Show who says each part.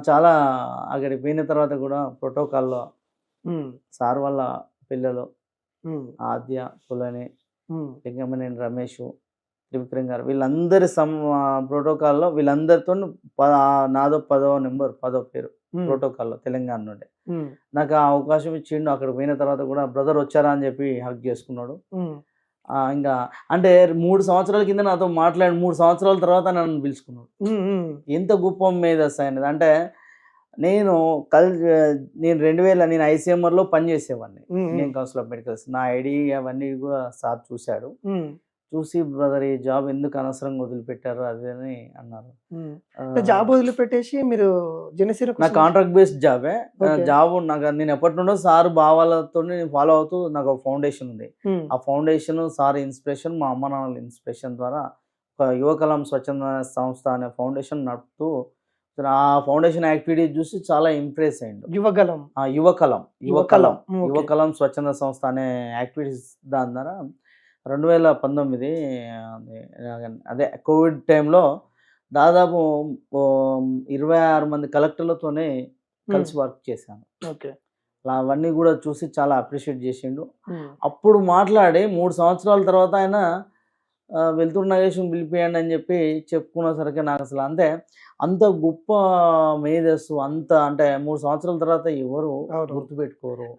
Speaker 1: చాలా అక్కడికి పోయిన తర్వాత కూడా ప్రోటోకాల్‌లో
Speaker 2: హ్మ్.
Speaker 1: సార్ వాళ్ళ పిల్లలు
Speaker 2: హ్మ్.
Speaker 1: ఆద్య, కులని,
Speaker 2: హ్మ్.
Speaker 1: లింగమనేని రమేషు, త్రివిక్రమ్ గారు వీళ్ళందరి ప్రోటోకాల్‌లో వీళ్ళందరితోని నాదో 10వ నంబర్, 10వ పేరు
Speaker 2: హ్మ్.
Speaker 1: ప్రోటోకాల్‌లో తెలంగాణ నుండి.
Speaker 2: హ్మ్.
Speaker 1: నాకు ఆ అవకాశం ఇచ్చిండు. అక్కడికి పోయిన తర్వాత కూడా బ్రదర్ వచ్చారా అని చెప్పి హగ్ చేసుకున్నాడు.
Speaker 2: హ్మ్.
Speaker 1: ఇంగా అంటే 3 సంవత్సరాల కింద నాతో మాట్లాడి 3 సంవత్సరాల తర్వాత నన్ను పిలుచుకున్నాడు.
Speaker 2: హ్మ్. హ్మ్.
Speaker 1: ఎంత గొప్ప మేధస్సు ఆయనది. అంటే నేను కల్ నేను 2000 నేను ఐసీఎంఆర్‌లో పనిచేసేవాడిని.
Speaker 2: హ్మ్. హ్మ్.
Speaker 1: Indian council of medicals. నా ఐడీ అవన్నీ కూడా సార్ చూసాడు.
Speaker 2: హ్మ్.
Speaker 1: చూసి బ్రదర్ ఈ జాబ్ ఎందుకు అనవసరంగా వదిలిపెట్టారు అది అని అన్నారు.
Speaker 2: హ్మ్. అంటే
Speaker 1: ఆహ్,
Speaker 2: జాబ్ వదిలిపెట్టేసి మీరు జనసేన
Speaker 1: నా
Speaker 2: కోసం
Speaker 1: కాంట్రాక్ట్ బేస్డ్ జాబే.
Speaker 2: ఓకే.
Speaker 1: జాబ్ నాకు నేను ఎప్పటినుండో సార్ భావాలతోని నేను ఫాలో అవుతూ నాకు ఒక ఫౌండేషన్ ఉంది.
Speaker 2: హ్మ్.
Speaker 1: ఆ ఫౌండేషన్ సార్ ఇన్‌స్పిరేషన్ మా అమ్మ నాన్నల ఇన్‌స్పిరేషన్ ద్వారా ఒక యువకలం స్వచ్ఛంద సంస్థ అనే ఫౌండేషన్ నడుపుతూ ఆ ఫౌండేషన్ యాక్టివిటీస్ చూసి చాలా ఇంప్రెస్ అయ్యిండు.
Speaker 2: యువగలం.
Speaker 1: యువకలం,
Speaker 2: యువకలం. హ్మ్. ఓకే.
Speaker 1: యువకలం స్వచ్ఛంద సంస్థ అనే యాక్టివిటీస్ దాని ద్వారా 2019 అది అదే కోవిడ్ టైంలో దాదాపు 26 మంది కలెక్టర్లతోనే
Speaker 2: హ్మ్.
Speaker 1: కలిసి వర్క్ చేశాను.
Speaker 2: ఓకే.
Speaker 1: అవన్నీ గూడా చూసి చాలా అప్రిషియేట్ జేసిండు.
Speaker 2: హ్మ్.
Speaker 1: అప్పుడు మాట్లాడి 3 సంవత్సరాల తర్వాత ఆయన వెలుతురు నాగేష్‌ని పిలిపియండి అని జెప్పి చెప్పుకునేసరికి నాకసలు అంటే అంత గొప్ప మేధస్సు అంత అంటే 3 సంవత్సరాల తర్వాత ఎవరు
Speaker 2: అవునవును.
Speaker 1: గుర్తుపెట్టుకోరు.